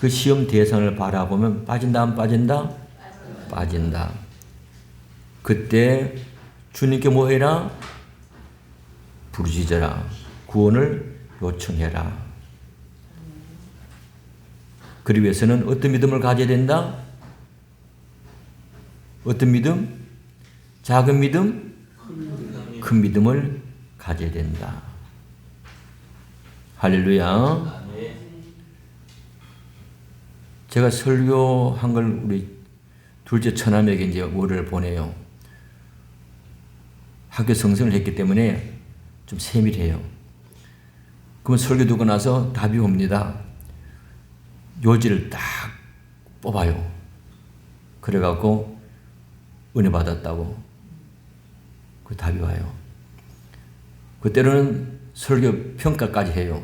그 시험 대상을 바라보면 빠진다 안 빠진다? 빠진다. 그때 주님께 뭐 해라? 부르짖어라. 구원을 요청해라. 그러기 위해서는 어떤 믿음을 가져야 된다? 어떤 믿음? 작은 믿음? 큰 믿음을 가져야 된다. 할렐루야. 제가 설교한 걸 우리 둘째 처남에게 이제 월요를 보내요. 학교 성성을 했기 때문에 좀 세밀해요. 그러면 설교 듣고 나서 답이 옵니다. 요지를 딱 뽑아요. 그래갖고 은혜 받았다고 그 답이 와요. 그때로는 설교 평가까지 해요.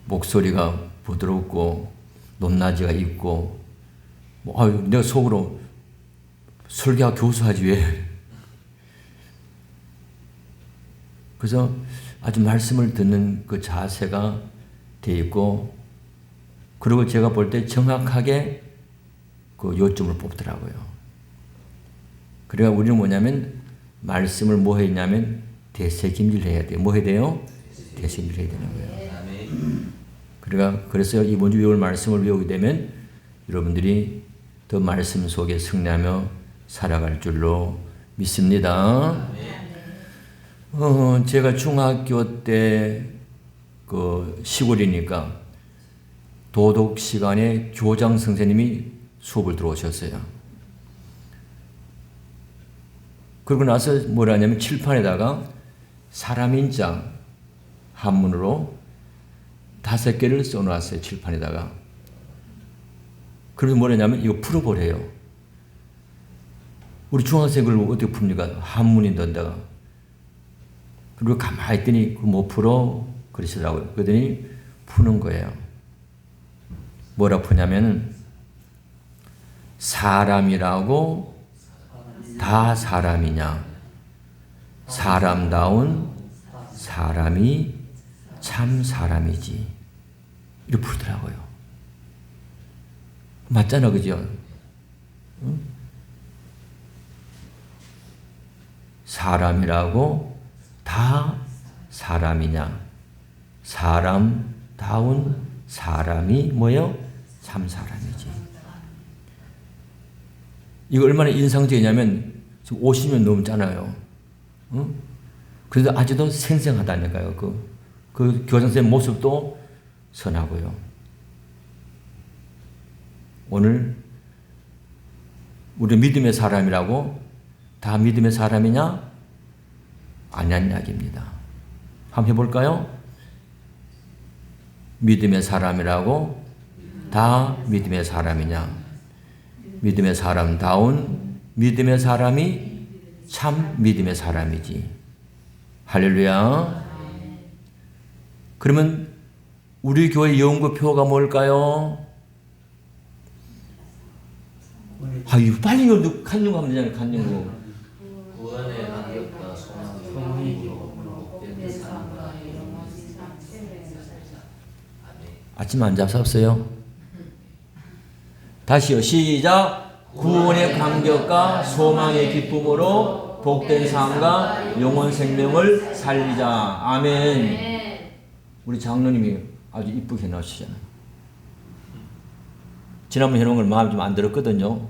목소리가 부드럽고 높낮이가 있고 내가 속으로 설교학 교수하지 왜. 그래서 아주 말씀을 듣는 그 자세가 돼 있고 그리고 제가 볼 때 정확하게 그 요점을 뽑더라고요. 그러니까 우리는 뭐냐면 말씀을 뭐 해야 되냐면 되새김질해야 돼요. 뭐 해야 돼요? 되새김질해야 되는 거예요. 그러니까 그래서 이번 주 외울 말씀을 외우게 되면 여러분들이 더 말씀 속에 승리하며 살아갈 줄로 믿습니다. 제가 중학교 때 그 시골이니까 도덕 시간에 교장 선생님이 수업을 들어오셨어요. 그러고 나서 뭐라 하냐면 칠판에다가 사람인자 한문으로 5개를 써놓았어요. 칠판에다가. 그래서 뭐라냐면 이거 풀어보래요. 우리 중학생을 어떻게 풉니까? 한문인데다가. 그리고 가만히 있더니 못 풀어 그러시더라고요. 그러더니 푸는 거예요. 뭐라 푸냐면 사람이라고 다 사람이냐? 사람다운 사람이 참 사람이지. 이렇게 풀더라고요. 맞잖아, 그죠? 응? 사람이라고 다 사람이냐? 사람다운 사람이 뭐요? 참 사람이지. 이거 얼마나 인상적이냐면 지금 50년 넘잖아요. 응? 그래서 아직도 생생하다니까요. 그 교장선생님 모습도 선하고요. 오늘 우리 믿음의 사람이라고 다 믿음의 사람이냐? 아니란 이야기입니다. 한번 해볼까요? 믿음의 사람이라고 다 믿음의 사람이냐? 믿음의 사람다운 믿음의 사람이 참 믿음의 사람이지. 할렐루야. 그러면 우리 교회 연구표가 뭘까요? 이거 빨리 이거 간증하면 되잖아요. 간증으로. 구원의 감격과 소망이 복된 사랑과 영원히 아침 안 잡섰어요? 다시요. 시작. 구원의 감격과 소망의 기쁨으로 복된 삶과 영원 생명을 살리자. 아멘. 우리 장로님이 아주 이쁘게 해놓으시잖아요. 지난번 해놓은 걸 마음에 좀 안 들었거든요.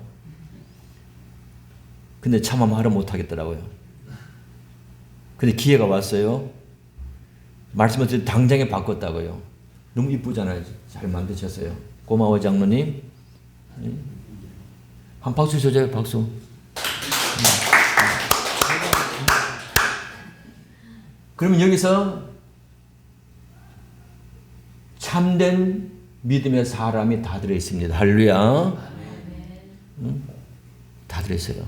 근데 차마 말을 못하겠더라고요. 근데 기회가 왔어요. 말씀을 듣고 당장에 바꿨다고요. 너무 이쁘잖아요. 잘 만드셨어요. 고마워 장로님. 한 박수 쳐줘요. 박수. 그러면 여기서 참된 믿음의 사람이 다 들어있습니다. 할렐루야. 다 들어있어요.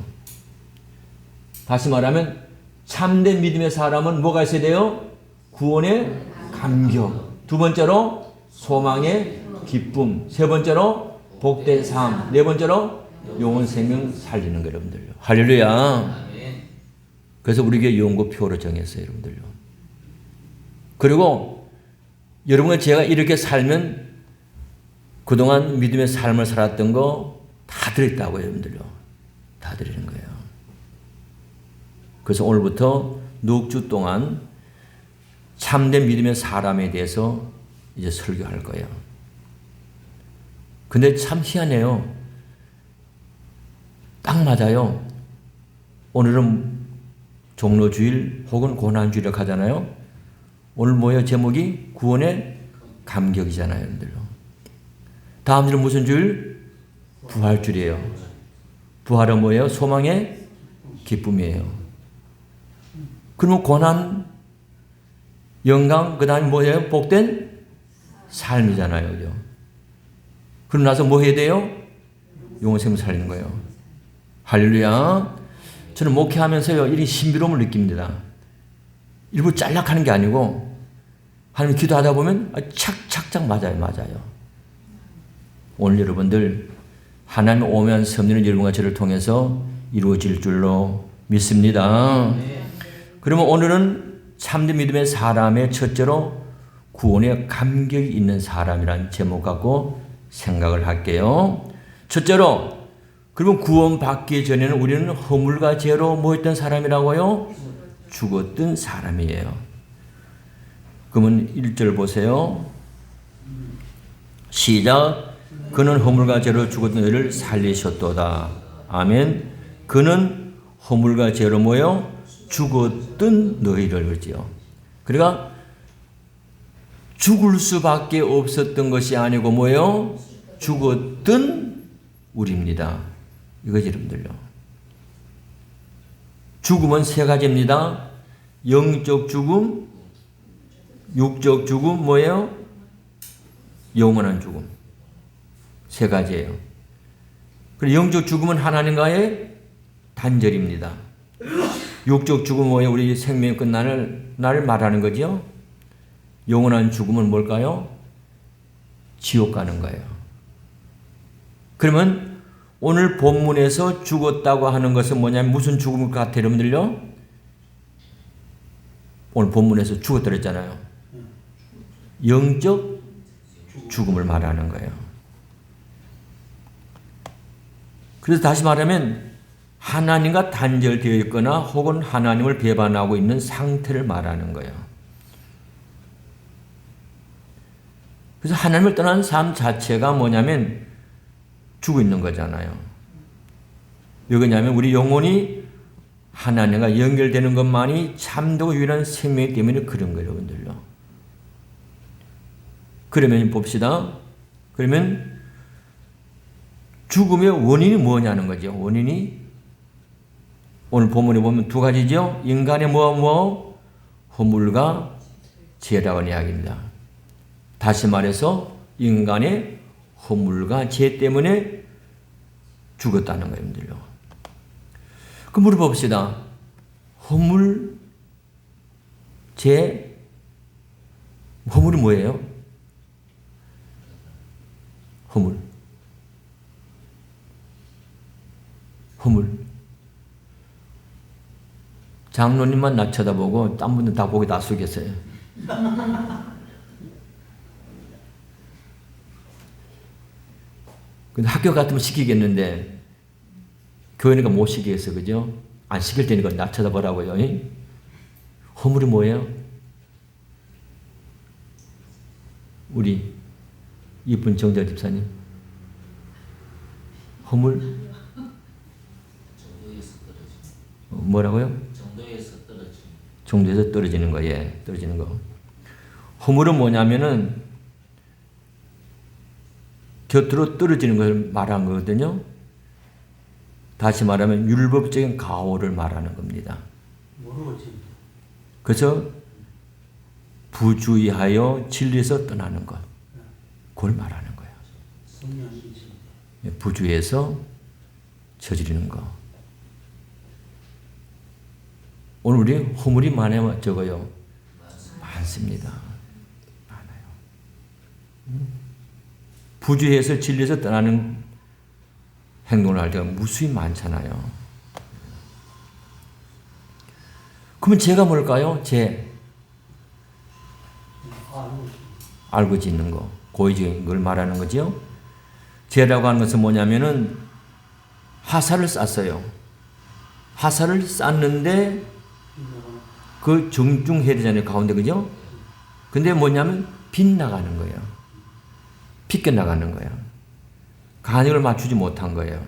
다시 말하면 참된 믿음의 사람은 뭐가 있어야 돼요? 구원의 감격. 두 번째로 소망의 기쁨. 세 번째로 복된 삶. 네 번째로 영원 생명 살리는 거 여러분들요. 할렐루야. 그래서 우리 교회 연구표로 정했어요. 여러분들요. 그리고 여러분, 제가 이렇게 살면 그동안 믿음의 삶을 살았던 거 다 들었다고요, 여러분들요. 다 드리는 거예요. 그래서 오늘부터 넉 주 동안 참된 믿음의 사람에 대해서 이제 설교할 거예요. 근데 참 희한해요. 딱 맞아요. 오늘은 종로주일 혹은 고난주일을 하잖아요. 오늘 뭐예요? 제목이 구원의 감격이잖아요, 여러분들. 다음 주는 무슨 주일? 부활주일이에요. 부활은 뭐예요? 소망의 기쁨이에요. 그러면 고난, 영광, 그 다음에 뭐예요? 복된 삶이잖아요. 그죠? 그러고 나서 뭐 해야 돼요? 영혼의 생명 살리는 거예요. 할렐루야. 저는 목회하면서요, 이런 신비로움을 느낍니다. 일부러 짤락하는 게 아니고, 하나님 기도하다 보면 착착착 맞아요. 오늘 여러분들, 하나님 오면 섭리는 여러분과 저를 통해서 이루어질 줄로 믿습니다. 그러면 오늘은 참된 믿음의 사람의 첫째로 구원의 감격이 있는 사람이라는 제목 갖고 생각을 할게요. 첫째로, 그러면 구원받기 전에는 우리는 허물과 죄로 뭐였던 사람이라고요? 죽었던 사람이에요. 그러면 1절 보세요. 시작. 그는 허물과 죄로 죽었던 너희를 살리셨도다. 아멘. 그는 허물과 죄로 뭐요? 죽었던 너희를, 그러지요. 그러니까 죽을 수밖에 없었던 것이 아니고 뭐요? 죽었던 우리입니다. 이거지, 여러분들요. 죽음은 세 가지입니다. 영적 죽음, 육적 죽음, 뭐예요? 영원한 죽음. 세 가지예요. 그리고 영적 죽음은 하나님과의 단절입니다. 육적 죽음은 뭐예요? 우리 생명이 끝나는 날 말하는 거죠. 영원한 죽음은 뭘까요? 지옥 가는 거예요. 그러면 오늘 본문에서 죽었다고 하는 것은 뭐냐면 무슨 죽음일 것 같아요, 여러분들요? 오늘 본문에서 죽었다 그랬잖아요. 영적 죽음을 말하는 거예요. 그래서 다시 말하면 하나님과 단절되어 있거나 혹은 하나님을 배반하고 있는 상태를 말하는 거예요. 그래서 하나님을 떠난 삶 자체가 뭐냐면 죽어 있는 거잖아요. 왜 그러냐면 우리 영혼이 하나님과 연결되는 것만이 참되고 유일한 생명이기 때문에 그런 거예요, 여러분들요. 그러면 봅시다. 그러면 죽음의 원인이 뭐냐는 거죠. 원인이 오늘 본문에 보면 두 가지죠. 인간의 허물과 죄라고 이야기입니다. 다시 말해서 인간의 허물과 죄 때문에 죽었다는 거예요, 여러분들요. 그럼 물어봅시다. 허물, 죄, 허물이 뭐예요? 허물. 장로님만 나 쳐다보고 딴 분들 다 보기 다 숙였어요. 근데 학교 같으면 시키겠는데 교회니까 못 시키겠어, 그죠? 안 시킬 테니까 나 쳐다보라고요. 허물이 뭐예요? 우리 이쁜 정자 집사님. 허물? 뭐라고요? 정도에서 떨어지는 거, 예, 떨어지는 거. 허물은 뭐냐면은 곁으로 떨어지는 걸 말한 거거든요. 다시 말하면 율법적인 가오를 말하는 겁니다. 그래서 부주의하여 진리에서 떠나는 것, 그걸 말하는 거예요. 부주의해서 저지르는 거. 오늘 우리 허물이 많아요, 적어요? 많습니다. 많아요. 부주의해서 진리에서 떠나는 행동을 할 때가 무수히 많잖아요. 그러면 죄가 뭘까요? 죄. 알고 짓는 거, 고의적인 걸 말하는 거죠. 죄라고 하는 것은 뭐냐면은 화살을 쐈어요. 화살을 쐈는데 그 정중해야 되잖아요, 가운데, 그죠? 근데 뭐냐면 빗나가는 거예요. 빗겨나가는 거예요. 간격을 맞추지 못한 거예요.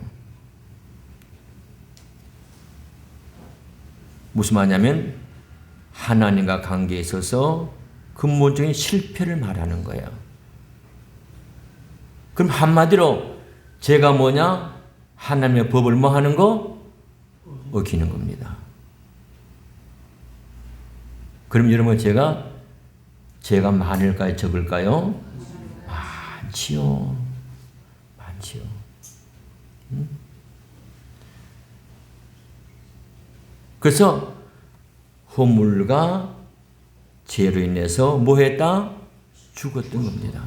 무슨 말이냐면 하나님과 관계에 있어서 근본적인 실패를 말하는 거예요. 그럼 한마디로 죄가 뭐냐? 하나님의 법을 뭐 하는 거? 어기는 겁니다. 그럼 여러분 죄가 많을까요? 적을까요? 많지요. 많지요. 그래서 허물과 죄로 인해서 뭐 했다? 죽었던 겁니다.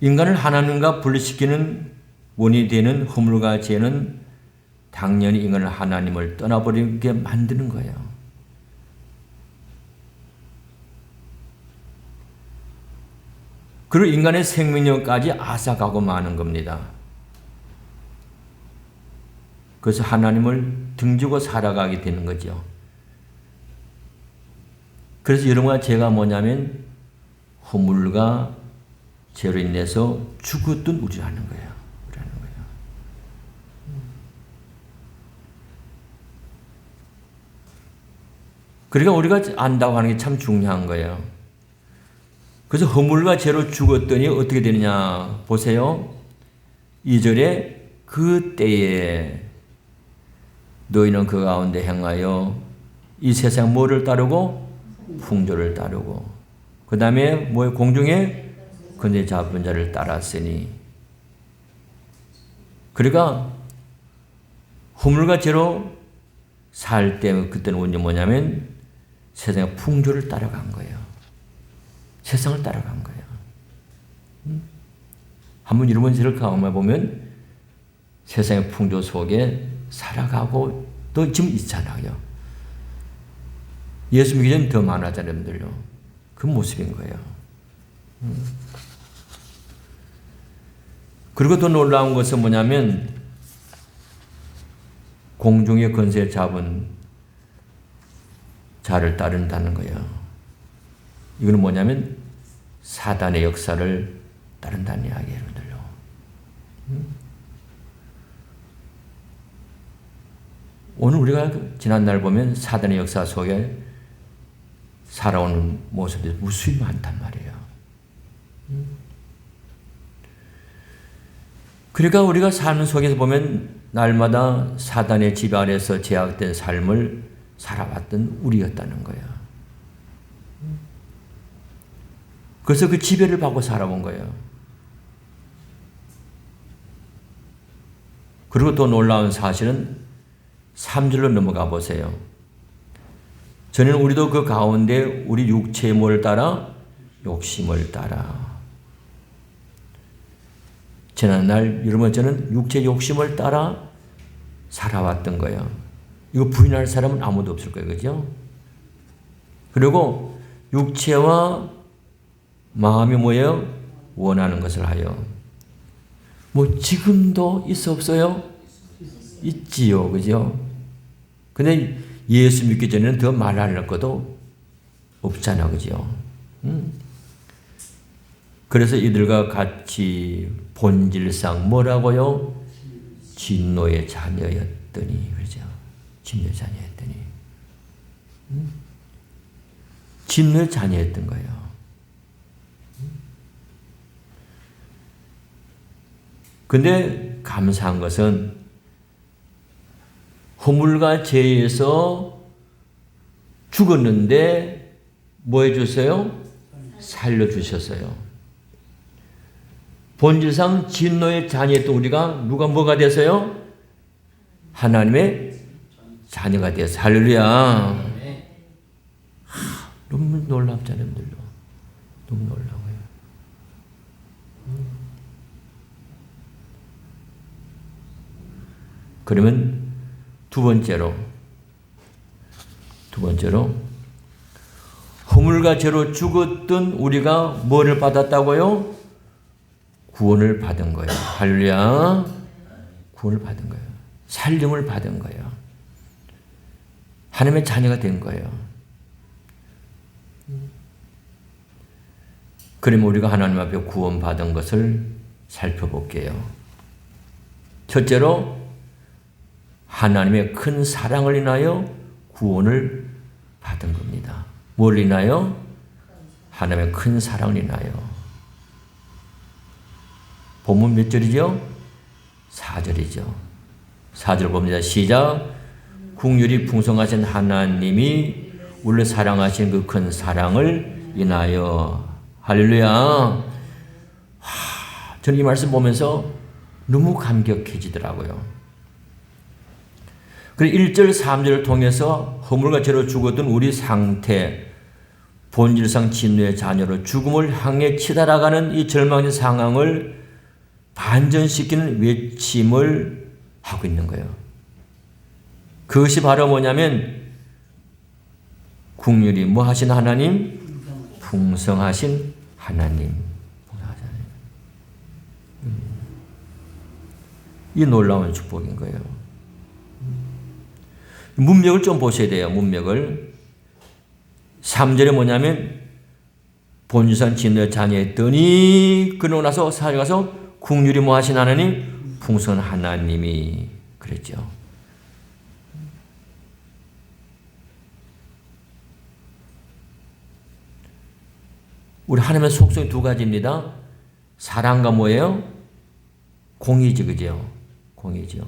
인간을 하나님과 분리시키는 원인이 되는 허물과 죄는 당연히 인간을 하나님을 떠나버리게 만드는 거예요. 그리고 인간의 생명력까지 앗아가고 마는 겁니다. 그래서 하나님을 등지고 살아가게 되는 거죠. 그래서 여러분과 제가 뭐냐면 허물과 죄로 인해서 죽었던 우리라는 거예요. 그러니까 우리가 안다고 하는 게 참 중요한 거예요. 그래서 허물과 죄로 죽었더니 어떻게 되느냐 보세요. 2절에 그때에 너희는 그 가운데 행하여 이 세상 뭐를 따르고 풍조를 따르고 그 다음에 뭐 공중에 근데 잡은 자를 따랐으니 그러니까 허물과 죄로 살 때 그때는 언제 뭐냐면 세상의 풍조를 따라간 거예요. 세상을 따라간 거예요. 한번 이런 번째를 경험해 보면 세상의 풍조 속에 살아가고 또 지금 있잖아요. 예수 믿기 전에 더 많았잖아요, 여러분들요. 그 모습인 거예요. 그리고 더 놀라운 것은 뭐냐면 공중의 권세 잡은 자를 따른다는 거예요. 이거는 뭐냐면 사단의 역사를 따른다는 이야기예요, 여러분들요. 오늘 우리가 지난날 보면 사단의 역사 속에 살아오는 모습이 무수히 많단 말이에요. 그러니까 우리가 사는 속에서 보면 날마다 사단의 지배 아래서 제약된 삶을 살아왔던 우리였다는 거예요. 그래서 그 지배를 받고 살아온 거예요. 그리고 또 놀라운 사실은 3절로 넘어가 보세요. 전에는 우리도 그 가운데 우리 육체의 뭘 따라? 욕심을 따라. 지난날 여러분 저는 육체 욕심을 따라 살아왔던 거예요. 이거 부인할 사람은 아무도 없을 거예요. 그죠? 그리고 육체와 마음이 뭐예요? 원하는 것을 하여. 뭐 지금도 있어 없어요? 있지요. 그죠? 근데 예수 믿기 전에는 더 말할 것도 없잖아. 그죠? 그래서 이들과 같이 본질상 뭐라고요? 진노의 자녀였더니. 그죠? 진노의 자녀였더니. 진노의 자녀였던 거예요. 근데 감사한 것은 허물과 죄에서 죽었는데 뭐 해주세요? 살려주셨어요. 본질상 진노의 자녀였던 우리가 누가 뭐가 돼서요? 하나님의 자녀가 되어서 할렐루야. 너무 놀랍잖아요. 너무 놀라워요. 그러면 두 번째로 두 번째로 허물과 죄로 죽었던 우리가 뭐를 받았다고요? 구원을 받은 거예요. 할렐루야. 구원을 받은 거예요. 살림을 받은 거예요. 하나님의 자녀가 된 거예요. 그러면 우리가 하나님 앞에 구원받은 것을 살펴볼게요. 첫째로 하나님의 큰 사랑을 인하여 구원을 받은 겁니다. 뭘 인하여? 하나님의 큰 사랑을 인하여. 본문 몇 절이죠? 4절이죠. 4절 봅니다. 시작. 긍휼이 풍성하신 하나님이 우리를 사랑하신 그 큰 사랑을 인하여. 할렐루야. 저는 이 말씀 보면서 너무 감격해지더라고요. 그리고 1절, 3절을 통해서 허물과 죄로 죽었던 우리 상태, 본질상 진노의 자녀로 죽음을 향해 치달아가는 이 절망의 상황을 반전시키는 외침을 하고 있는 거예요. 그것이 바로 뭐냐면 긍휼이 뭐 하신 하나님? 풍성하신 하나님. 이 놀라운 축복인 거예요. 문맥을 좀 보셔야 돼요. 문맥을. 3절에 뭐냐면 본유산 진노의 자녀였더니 그러고 나서 사절 가서 긍휼이 뭐 하신 하나님? 풍성한 하나님이 그랬죠. 우리 하나님의 속성이 두 가지입니다. 사랑과 뭐예요? 공의지, 그죠? 공의죠.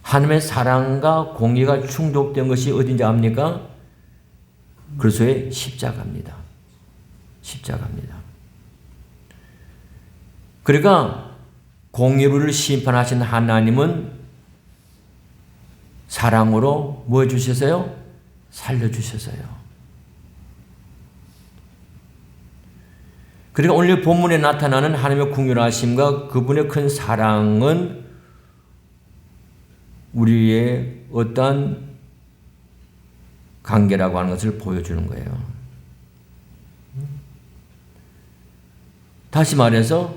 하나님의 사랑과 공의가 충족된 것이 어딘지 압니까? 그리스도의 십자가입니다. 십자가입니다. 그러니까 공의를 심판하신 하나님은 사랑으로 뭐 해주셨어요? 살려주셨어요. 그러니까 오늘 본문에 나타나는 하나님의 긍휼하심과 그분의 큰 사랑은 우리의 어떠한 관계라고 하는 것을 보여주는 거예요. 다시 말해서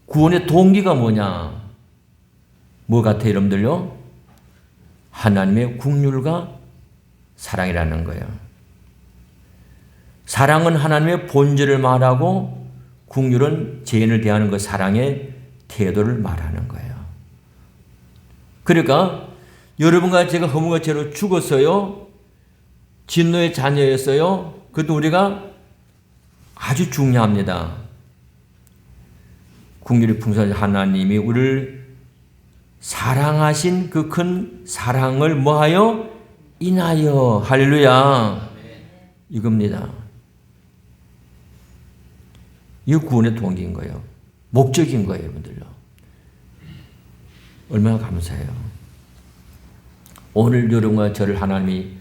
구원의 동기가 뭐냐? 뭐 같아요, 여러분들요? 하나님의 긍휼과 사랑이라는 거예요. 사랑은 하나님의 본질을 말하고 긍휼은 죄인을 대하는 그 사랑의 태도를 말하는 거예요. 그러니까 여러분과 제가 허물과 죄로 죽었어요. 진노의 자녀였어요. 그것도 우리가 아주 중요합니다. 긍휼이 풍성하신 하나님이 우리를 사랑하신 그 큰 사랑을 뭐하여? 인하여. 할렐루야. 이겁니다. 이 구원의 동기인 거예요. 목적인 거예요, 여러분들요. 얼마나 감사해요. 오늘 여러분과 저를 하나님이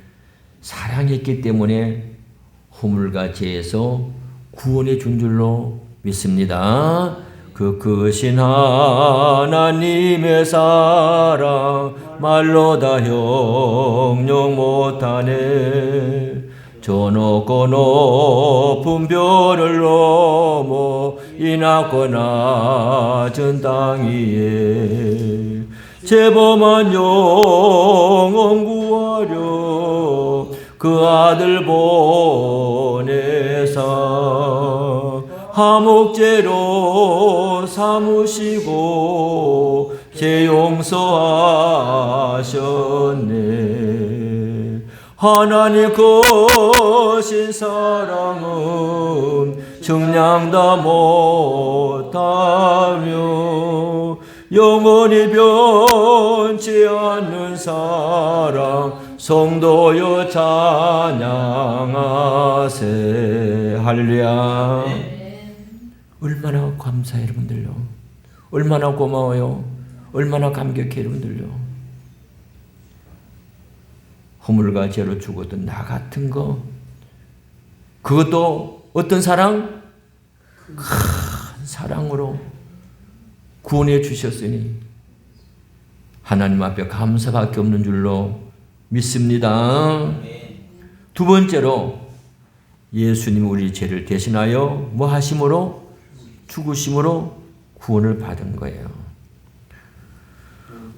사랑했기 때문에 허물과 죄에서 구원해 준 줄로 믿습니다. 그 크신 하나님의 사랑 말로 다 형용 못하네. 저 높고 높은 별을 넘어 이 낮고 낮은 땅 위에 죄범한 영혼 구하려 그 아들 보내사 화목제로 삼으시고 죄 용서하셨네. 하나님 크신 사랑은 증량다 못하며 영원히 변치 않는 사랑 성도여 찬양하세. 할렐루야. 얼마나 감사해요, 여러분들요. 얼마나 고마워요. 얼마나 감격해요, 여러분들요. 허물과 죄로 죽었던 나 같은 거, 그것도 어떤 사랑? 큰 사랑으로 구원해 주셨으니 하나님 앞에 감사밖에 없는 줄로 믿습니다. 두 번째로 예수님 우리 죄를 대신하여 뭐 하심으로? 죽으심으로 구원을 받은 거예요.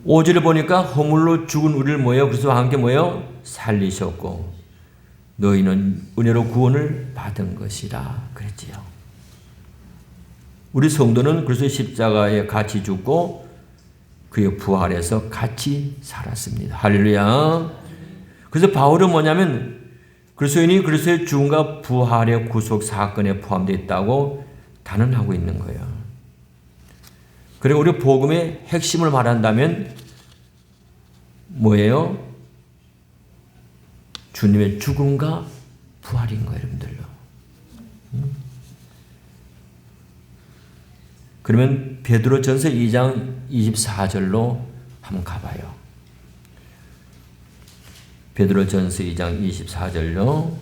5절을 보니까 허물로 죽은 우리를 뭐예요? 그리스도와 함께 뭐예요? 살리셨고 너희는 은혜로 구원을 받은 것이라 그랬지요. 우리 성도는 그리스도의 십자가에 같이 죽고 그의 부활해서 같이 살았습니다. 할렐루야. 그래서 바울은 뭐냐면 그리스도인이 그리스도의 죽음과 부활의 구속 사건에 포함되어 있다고 단언하고 있는 거예요. 그리고 우리 복음의 핵심을 말한다면 뭐예요? 주님의 죽음과 부활인 거예요, 여러분들요. 그러면 베드로전서 2장 24절로 한번 가봐요. 베드로전서 2장 24절로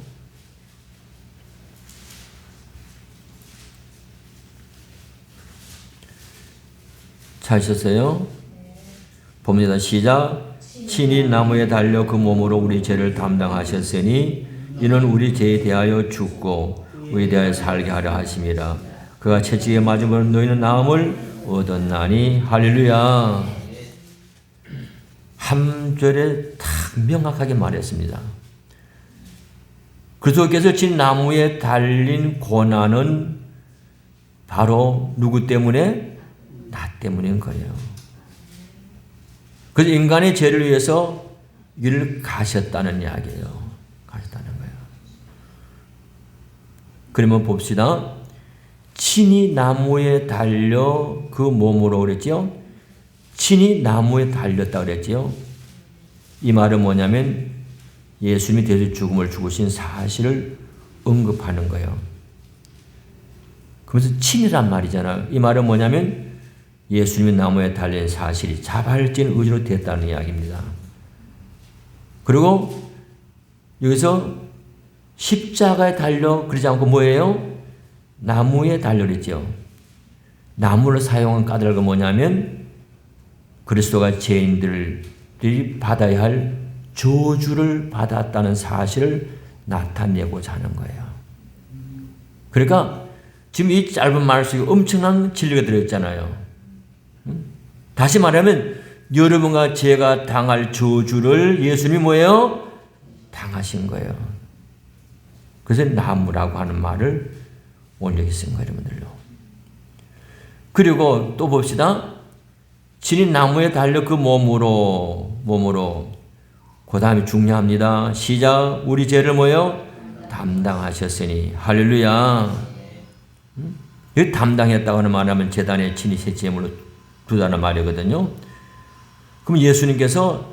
찾으셨어요? 봅니다. 시작. 친히 나무에 달려 그 몸으로 우리 죄를 담당하셨으니 이는 우리 죄에 대하여 죽고 우리에 대하여 살게 하려 하심이라. 그가 채찍에 맞음으로 너희는 나음을 얻었나니. 할렐루야. 한 절에 딱 명확하게 말했습니다. 그리스도께서 진 나무에 달린 고난은 바로 누구 때문에? 나 때문인 거예요. 그래서 인간의 죄를 위해서 이를 가셨다는 이야기예요. 가셨다는 거예요. 그러면 봅시다. 친히 나무에 달려 그 몸으로 그랬죠. 친히 나무에 달렸다 그랬죠. 이 말은 뭐냐면 예수님이 대신 죽음을 죽으신 사실을 언급하는 거예요. 그러면서 친이란 말이잖아요. 이 말은 뭐냐면 예수님이 나무에 달린 사실이 자발적인 의지로 됐다는 이야기입니다. 그리고 여기서 십자가에 달려 그러지 않고 뭐예요? 나무에 달려 그랬죠. 나무를 사용한 까닭은 뭐냐면 그리스도가 죄인들이 받아야 할 저주를 받았다는 사실을 나타내고자 하는 거예요. 그러니까 지금 이 짧은 말 속에 엄청난 진리가 들어있잖아요. 다시 말하면 여러분과 제가 당할 저주를 예수님이 뭐예요? 당하신 거예요. 그래서 나무라고 하는 말을 오늘 여기 쓴 거예요, 여러분들요. 그리고 또 봅시다. 친히 나무에 달려 그 몸으로 그 다음에 중요합니다. 시작. 우리 죄를 뭐예요? 담당하셨으니. 할렐루야. 여기 담당했다고 하는 말하면 제단에 친히 새 제물로 두다는 말이거든요. 그럼 예수님께서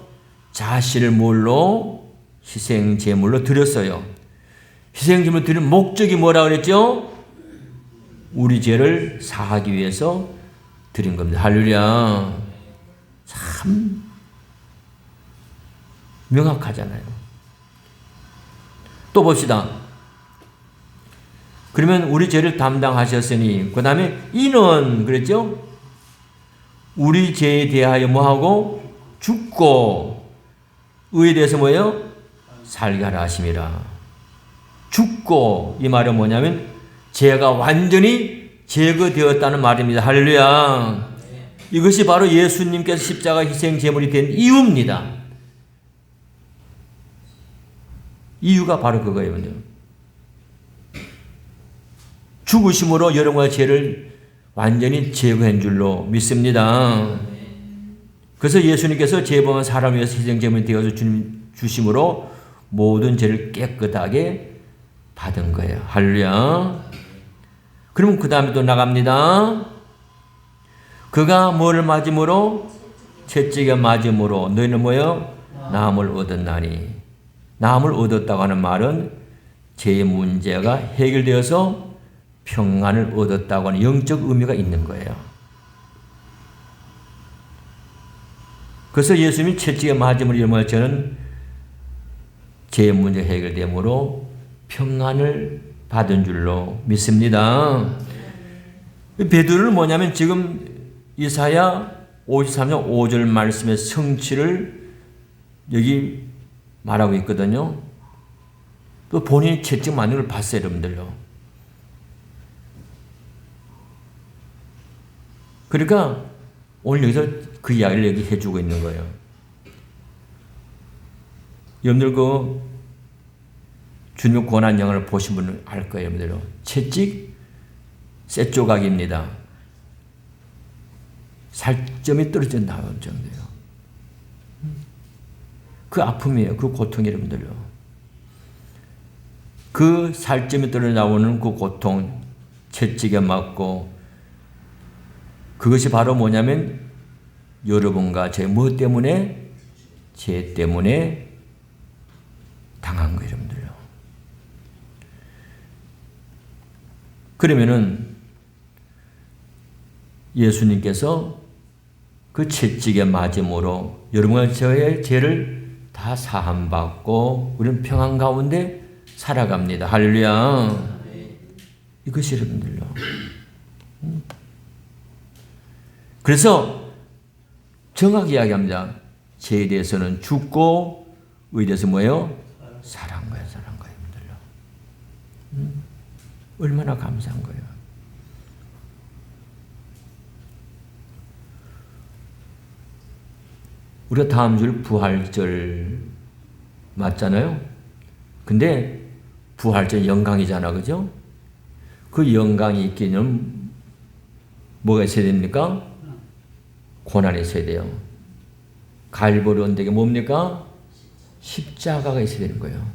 자신을 뭘로? 희생 제물로 드렸어요. 희생 제물로 드린 목적이 뭐라 그랬죠? 우리 죄를 사하기 위해서 드린 겁니다. 할렐루야. 참 명확하잖아요. 또 봅시다. 그러면 우리 죄를 담당하셨으니 그 다음에 이는 그랬죠? 우리 죄에 대하여 뭐하고? 죽고 의에 대해서 뭐예요? 살게 하라 하심이라. 죽고 이 말은 뭐냐면 죄가 완전히 제거되었다는 말입니다. 할렐루야. 이것이 바로 예수님께서 십자가 희생 제물이 된 이유입니다. 이유가 바로 그거예요. 죽으심으로 여러분의 죄를 완전히 제거한 줄로 믿습니다. 그래서 예수님께서 죄범한 사람을 위해서 희생제물이 되어서 주심으로 모든 죄를 깨끗하게 받은 거예요. 할렐루야. 그럼 그 다음에 또 나갑니다. 그가 뭐를 맞음으로? 채찍에 맞음으로 너희는 뭐요? 나음을 얻었나니. 나음을 얻었다고 하는 말은 죄의 문제가 해결되어서 평안을 얻었다고 하는 영적 의미가 있는 거예요. 그래서 예수님이 채찍에 맞음으로 이런 저는 죄의 문제 해결됨으로 평안을 받은 줄로 믿습니다. 베드로는 뭐냐면 지금 이사야 53장 5절 말씀의 성취를 여기 말하고 있거든요. 또 본인이 채찍 맞는 걸 봤어요, 여러분들요. 그러니까 오늘 여기서 그 이야기를 얘기해 주고 있는 거예요. 여러분들 그 주님 고난 영화를 보신 분은 알 거예요, 여러분들. 채찍 쇠 조각입니다. 살점이 떨어져 나올 정도예요. 그 아픔이에요. 그 고통이 여러분들요. 그 살점이 떨어져 나오는 그 고통, 채찍에 맞고 그것이 바로 뭐냐면 여러분과 제 뭐 때문에? 죄 때문에 당한 거예요, 여러분들요. 그러면은 예수님께서 그 채찍에 맞음으로 여러분과 저의 죄를 다 사함받고 우리는 평안 가운데 살아갑니다. 할렐루야. 이것이 여러분들요. 그래서 정확히 이야기합니다. 죄에 대해서는 죽고 의에 대해서 뭐예요? 살한 거예요. 살한 거예요. 여러분들요. 얼마나 감사한 거예요. 우리가 다음 주 부활절 맞잖아요. 근데 부활절 영광이잖아, 그죠? 그 영광이 있기는 뭐가 있어야 됩니까? 고난이 있어야 돼요. 갈보리 언덕에 뭡니까? 십자가가 있어야 되는 거예요.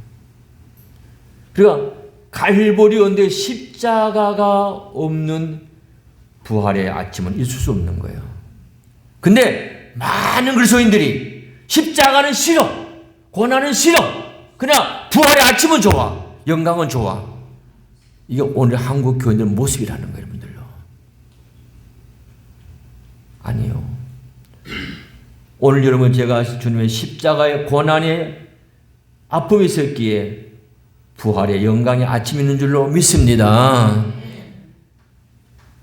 그러니까 갈보리 언덕에 십자가가 없는 부활의 아침은 있을 수 없는 거예요. 근데 많은 그리스도인들이 십자가는 싫어, 고난은 싫어, 그냥 부활의 아침은 좋아, 영광은 좋아. 이게 오늘 한국 교인들 모습이라는 거예요, 여러분들요. 아니요. 오늘 여러분 제가 주님의 십자가의 고난의 아픔이 있었기에 부활의 영광의 아침이 있는 줄로 믿습니다.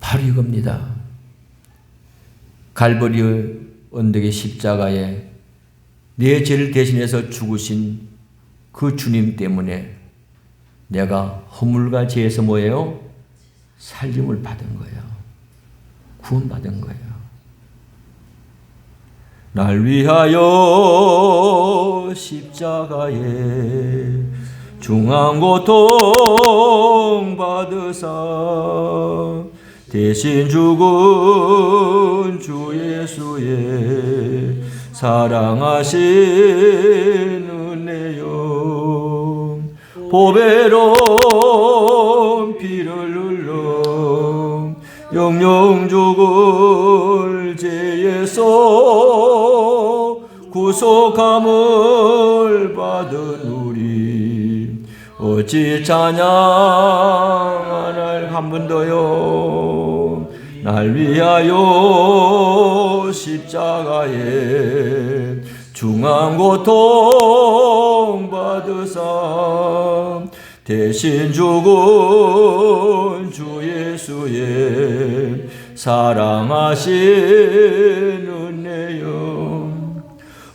바로 이겁니다. 갈보리 언덕의 십자가에 내 죄를 대신해서 죽으신 그 주님 때문에 내가 허물과 죄에서 뭐예요? 살림을 받은 거예요. 구원받은 거예요. 날 위하여 십자가에 중한 고통 받으사 대신 죽은 주 예수의 사랑하신 은혜요 보배로운 피를 흘러 영영 죽을 죄에서 구속함을 받은 우리 어찌 찬양 안 할 한 번 더요. 날 위하여 십자가에 중한 고통 받으사 대신 죽은 주 예수의 사랑하신 은혜요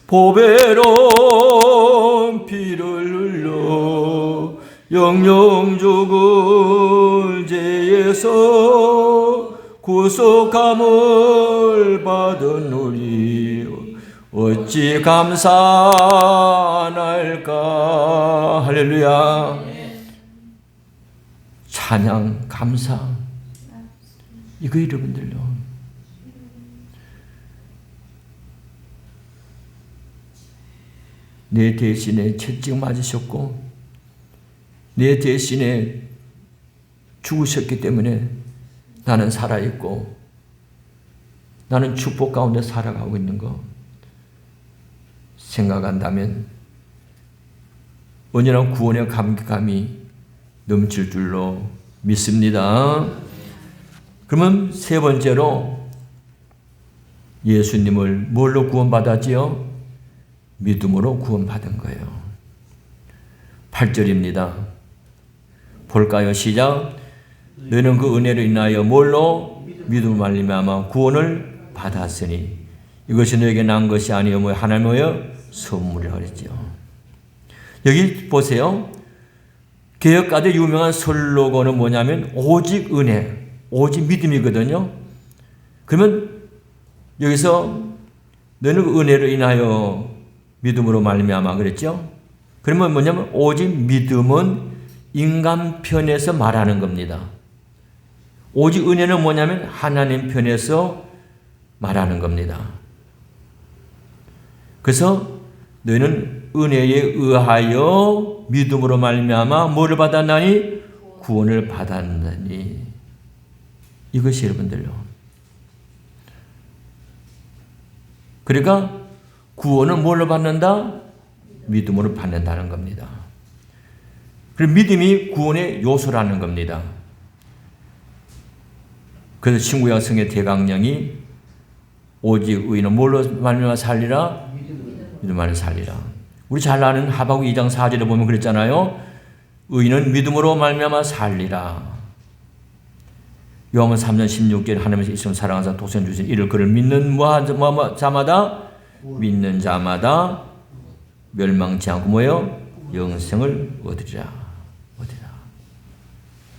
보배로운 피를 흘려 영영 죽을 죄에서 구속함을 받은 우리 어찌 감사 안 할까. 할렐루야. 찬양 감사 이거 여러분들요. 내 대신에 채찍 맞으셨고 내 대신에 죽으셨기 때문에 나는 살아있고 나는 축복 가운데 살아가고 있는 거 생각한다면 언제나 구원의 감격감이 넘칠 줄로 믿습니다. 그러면 세 번째로 예수님을 뭘로 구원받았지요? 믿음으로 구원받은 거예요. 8절입니다. 볼까요? 시작. 너는 그 은혜로 인하여 뭘로? 믿음을 말미암아 구원을 받았으니 이것이 너에게 난 것이 아니요 뭐 하나님 뭐요? 선물이라고 그랬죠. 여기 보세요. 개혁가대 유명한 슬로건은 뭐냐면 오직 은혜, 오직 믿음이거든요. 그러면 여기서 너는 은혜로 인하여 믿음으로 말미암아 그랬죠. 그러면 뭐냐면 오직 믿음은 인간 편에서 말하는 겁니다. 오직 은혜는 뭐냐면 하나님 편에서 말하는 겁니다. 그래서 너희는 은혜에 의하여 믿음으로 말미암아 뭐를 받았나니? 구원을 받았나니. 이것이 여러분들요. 그러니까 구원은 뭘로 받는다? 믿음으로 받는다는 겁니다. 그리고 믿음이 구원의 요소라는 겁니다. 그래서 신구약성의 대강령이 오직 의인은 뭘로 말미암아 살리라? 믿음 안에 살리라. 우리 잘 아는 하박국 2장 4절에 보면 그랬잖아요. 의인은 믿음으로 말미암아 살리라. 요한복음 3장 16절에 하나님께서 있으면 사랑하사 독생 주신 이를 그를 믿는 자마다 믿는 자마다 멸망치 않고 뭐예요? 영생을 얻으리라.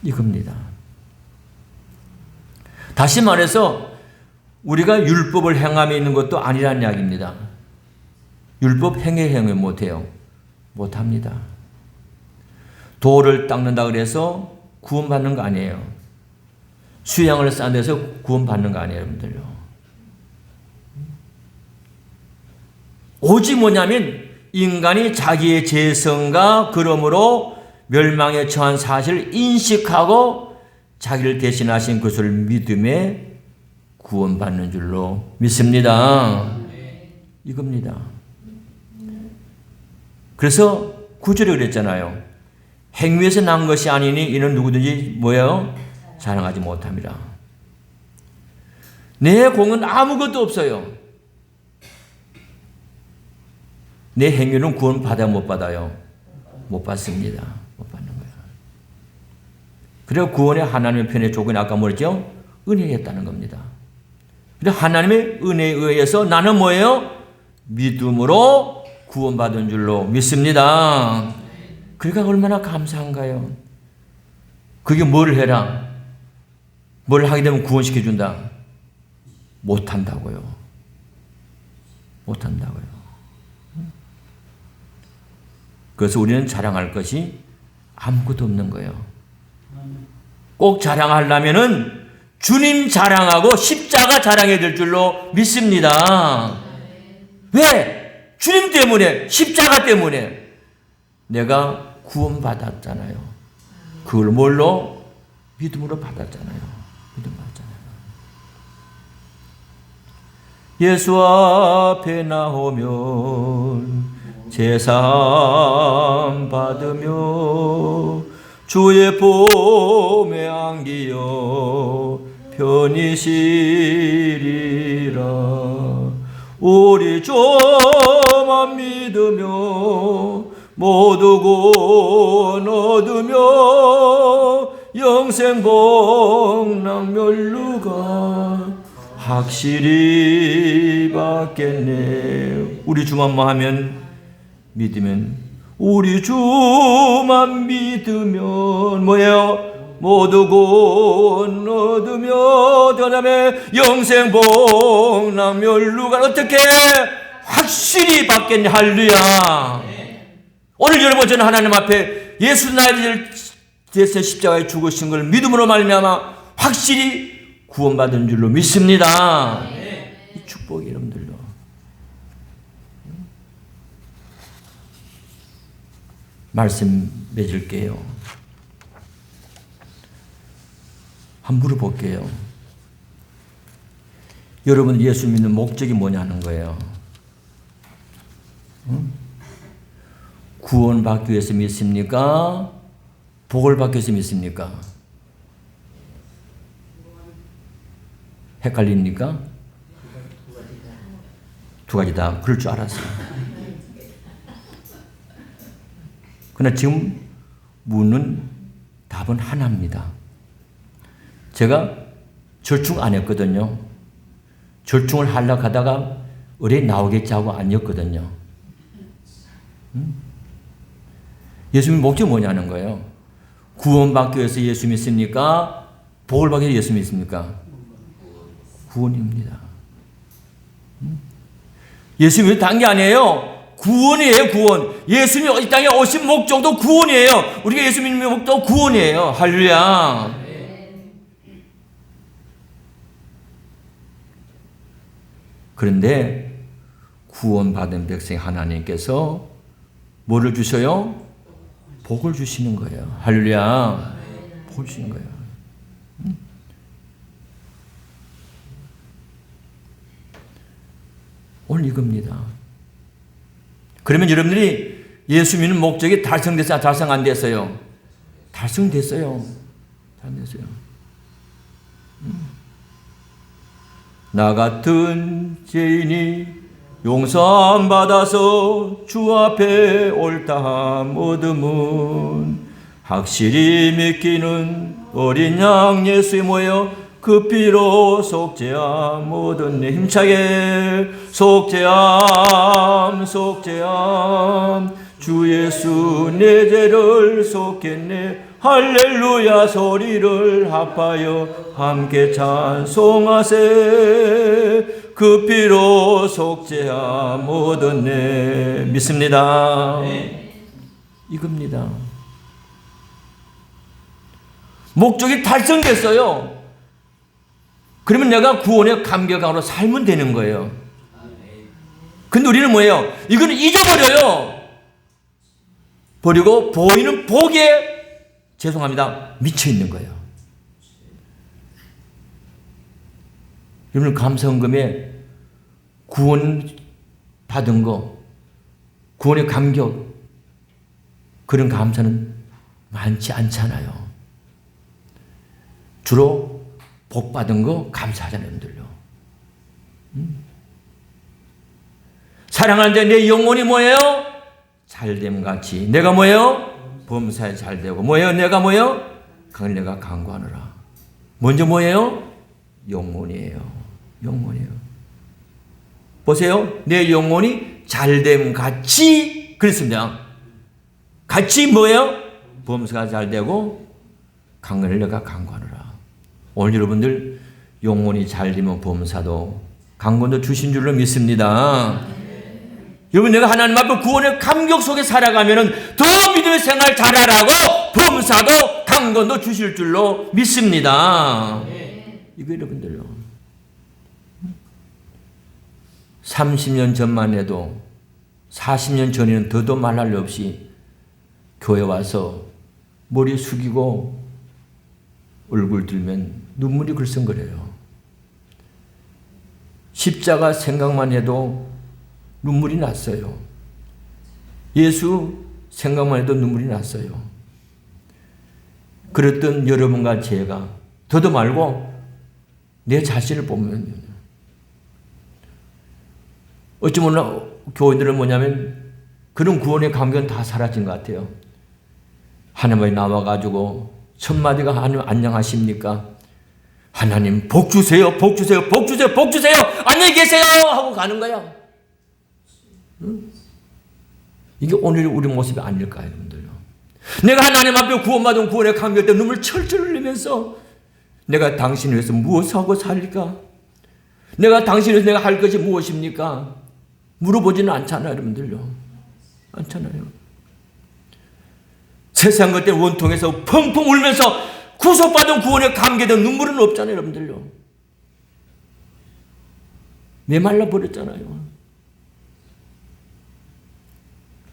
이겁니다. 다시 말해서 우리가 율법을 행함에 있는 것도 아니라는 이야기입니다. 율법 행해 못해요. 못합니다. 돌을 닦는다 그래서 구원받는 거 아니에요. 수양을 싼 데서 구원받는 거 아니에요, 여러분들요. 오직 뭐냐면 인간이 자기의 죄성과 그러므로 멸망에 처한 사실을 인식하고 자기를 대신하신 그것을 믿음에 구원받는 줄로 믿습니다. 이겁니다. 그래서 구절에 그랬잖아요. 행위에서 난 것이 아니니 이는 누구든지 뭐예요? 자랑하지 못함이라. 내 공은 아무것도 없어요. 내 행위는 구원 받아야 못 받아요? 못 받습니다. 못 받는 거예요. 그래서 구원의 하나님의 편의 조건이 아까 뭐랬죠? 은혜였다는 겁니다. 그래서 하나님의 은혜에 의해서 나는 뭐예요? 믿음으로 구원받은 줄로 믿습니다. 그러니까 얼마나 감사한가요? 그게 뭘 해라? 뭘 하게 되면 구원시켜준다? 못한다고요. 못한다고요. 그래서 우리는 자랑할 것이 아무것도 없는 거예요. 꼭 자랑하려면은 주님 자랑하고 십자가 자랑해야 될 줄로 믿습니다. 왜? 주님 때문에, 십자가 때문에 내가 구원받았잖아요. 그걸 뭘로? 믿음으로 받았잖아요. 믿음 받았잖아요. 예수 앞에 나오면 제사함 받으며 주의 봄에 안기어 편히 쉬리라. 우리 조만 믿으며 모두 구원 얻으며 영생 복락 멸루가 확실히 받겠네. 우리 주만 하면 믿으면 우리 주만 믿으면 뭐예요? 모두 구원 얻으며 그다음에 영생 복락 멸루가 어떻게 확실히 받겠냐. 할렐루야. 오늘 여러분 저는 하나님 앞에 예수 나를 대신 십자가에 죽으신 걸 믿음으로 말미암아 확실히 구원받은 줄로 믿습니다. 이 축복이 여러분들로. 말씀 맺을게요. 한번 물어볼게요. 여러분 예수 믿는 목적이 뭐냐는 거예요. 구원받기 위해서 믿습니까? 복을 받기 위해서 믿습니까? 헷갈립니까? 두 가지 다 그럴 줄 알았어요. 그러나 지금 묻는 답은 하나입니다. 제가 절충 안 했거든요. 절충을 하려고 하다가 의뢰 나오겠지 하고 아니었거든요. 예수님 목적이 뭐냐는 거예요. 구원받기 위해서 예수 믿습니까? 복을 받기 위해서 예수 믿습니까? 구원입니다. 예수님이 단 게 아니에요. 구원이에요, 구원. 예수님이 이 땅에 오신 목적도 구원이에요. 우리가 예수 믿는 목적도 구원이에요. 할렐루야. 그런데 구원받은 백성 하나님께서 뭐를 주셔요? 복을 주시는 거예요. 할렐루야. 복을 주시는 거예요. 오늘 이겁니다. 그러면 여러분들이 예수 믿는 목적이 달성됐어요? 달성 안 됐어요? 달성됐어요. 달성됐어요. 나 같은 죄인이 용서함 받아서 주 앞에 옳다함 얻음은 확실히 믿기는 어린 양 예수의 모여 그 피로 속죄함 얻었네. 힘차게 속죄함 주 예수 내 죄를 속했네. 할렐루야 소리를 합하여 함께 찬송하세. 그 피로 속죄함 얻었네. 믿습니다. 이겁니다. 목적이 달성됐어요. 그러면 내가 구원의 감격함으로 살면 되는 거예요. 근데 우리는 뭐예요? 이거는 잊어버려요. 버리고 보이는 복에 죄송합니다. 미쳐 있는 거예요. 여러분 감사헌금에 구원 받은 거, 구원의 감격, 그런 감사는 많지 않잖아요. 주로 복 받은 거 감사하잖아요, 여러분들요. 사랑하는 자 내 영혼이 뭐예요? 잘됨 같이. 내가 뭐예요? 범사에 잘되고. 뭐예요? 내가 뭐예요? 그걸 내가 강구하노라. 먼저 뭐예요? 영혼이에요. 영혼이에요. 보세요. 내 영혼이 잘됨 같이 그랬습니다. 같이 뭐예요? 범사가 잘되고 강건을 내가 강구하노라. 오늘 여러분들 영혼이 잘되면 범사도 강건도 주신 줄로 믿습니다. 여러분 내가 하나님 앞에 구원의 감격 속에 살아가면 더 믿음의 생활 잘하라고 범사도 강건도 주실 줄로 믿습니다. 이거 여러분들요. 30년 전만 해도 40년 전에는 더도 말할 리 없이 교회 와서 머리 숙이고 얼굴 들면 눈물이 글썽거려요. 십자가 생각만 해도 눈물이 났어요. 예수 생각만 해도 눈물이 났어요. 그랬던 여러분과 제가 더도 말고 내 자신을 보면 어찌 보면 교인들은 뭐냐면 그런 구원의 감격은 다 사라진 것 같아요. 하나님이 나와가지고 첫 마디가 하나님 안녕하십니까? 하나님 복 주세요, 복 주세요, 복 주세요, 복 주세요. 안녕히 계세요 하고 가는 거야. 응? 이게 오늘 우리 모습이 아닐까요, 여러분들요? 내가 하나님 앞에 구원받은 구원의 감격 때 눈물 철철 흘리면서 내가 당신을 위해서 무엇하고 살까? 내가 당신을 위해서 내가 할 것이 무엇입니까? 물어보지는 않잖아요, 여러분들요. 않잖아요. 세상 것들 원통에서 펑펑 울면서 구속받은 구원의 감격된 눈물은 없잖아요, 여러분들요. 메말라 버렸잖아요.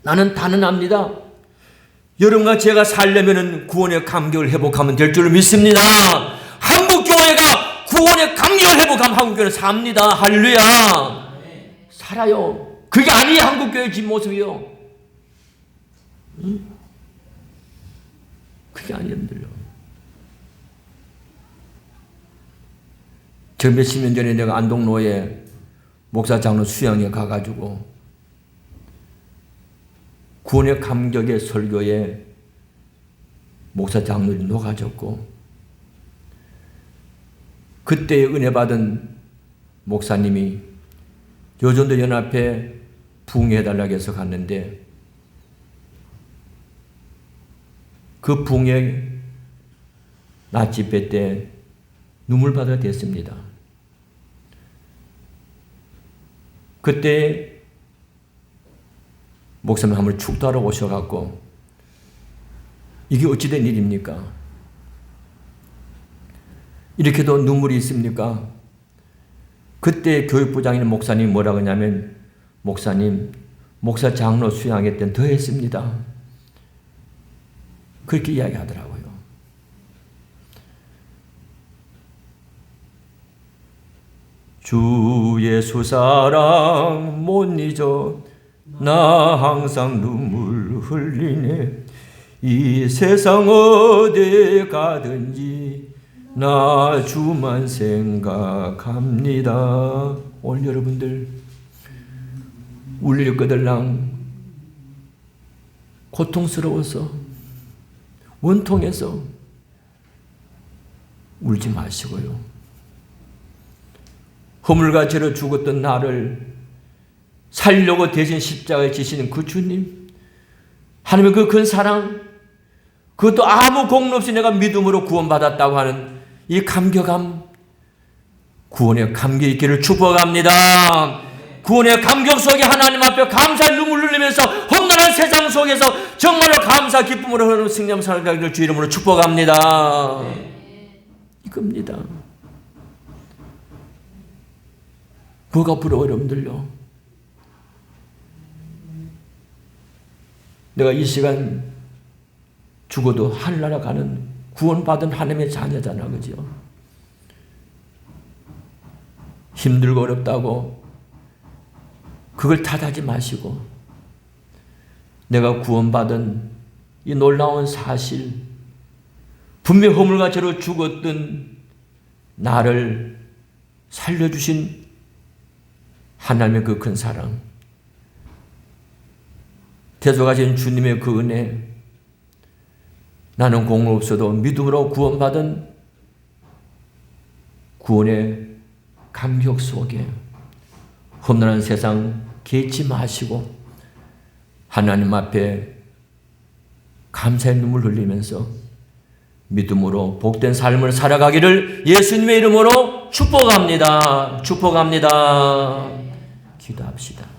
나는 단언합니다. 여러분과 제가 살려면 구원의 감격을 회복하면 될 줄 믿습니다. 한국교회가 구원의 감격을 회복하면 한국교회는 삽니다. 할렐루야. 살아요. 그게 아니에요, 한국교회의 뒷모습이요. 그게 아니에요, 여러분들요. 저 몇십 년 전에 내가 안동로에 목사 장로 수양에 가가지고 구원의 감격의 설교에 목사 장로들이 녹아졌고 그때 은혜 받은 목사님이 여전도 연합회 부흥해달라고 해서 갔는데 그 부흥회 낮 집회 때 눈물바다가 됐습니다. 그때 목사님 한 번 축도하러 오셔갖고 이게 어찌된 일입니까? 이렇게도 눈물이 있습니까? 그때 교육부장인 목사님이 뭐라고 하냐면 목사님, 목사 장로 수양회 때는 더 했습니다. 그렇게 이야기하더라고요. 주 예수 사랑 못 잊어 나 항상 눈물 흘리네. 이 세상 어디 가든지 나 주만 생각합니다. 오늘 여러분들 울릴 거들랑 고통스러워서 원통해서 울지 마시고요. 허물과 죄로 죽었던 나를 살려고 대신 십자가에 지시는 그 주님, 하나님의 그 큰 사랑, 그것도 아무 공로 없이 내가 믿음으로 구원받았다고 하는 이 감격함, 구원의 감격 있기를 축복합니다. 구원의 감격 속에 하나님 앞에 감사의 눈물 흘리면서 험난한 세상 속에서 정말로 감사 기쁨으로 흐르는 승리함 살아가기를 주 이름으로 축복합니다. 이겁니다. 뭐가 부러워 여러분들요? 내가 이 시간 죽어도 하늘나라 가는 구원받은 하나님의 자녀잖아, 그죠? 힘들고 어렵다고 그걸 탓하지 마시고 내가 구원받은 이 놀라운 사실, 분명 허물과 죄로 죽었던 나를 살려주신 하나님의 그 큰 사랑, 대속하신 주님의 그 은혜, 나는 공로 없어도 믿음으로 구원받은 구원의 감격 속에 험난한 세상 개의치 마시고 하나님 앞에 감사의 눈물 흘리면서 믿음으로 복된 삶을 살아가기를 예수님의 이름으로 축복합니다. 축복합니다. 기도합시다.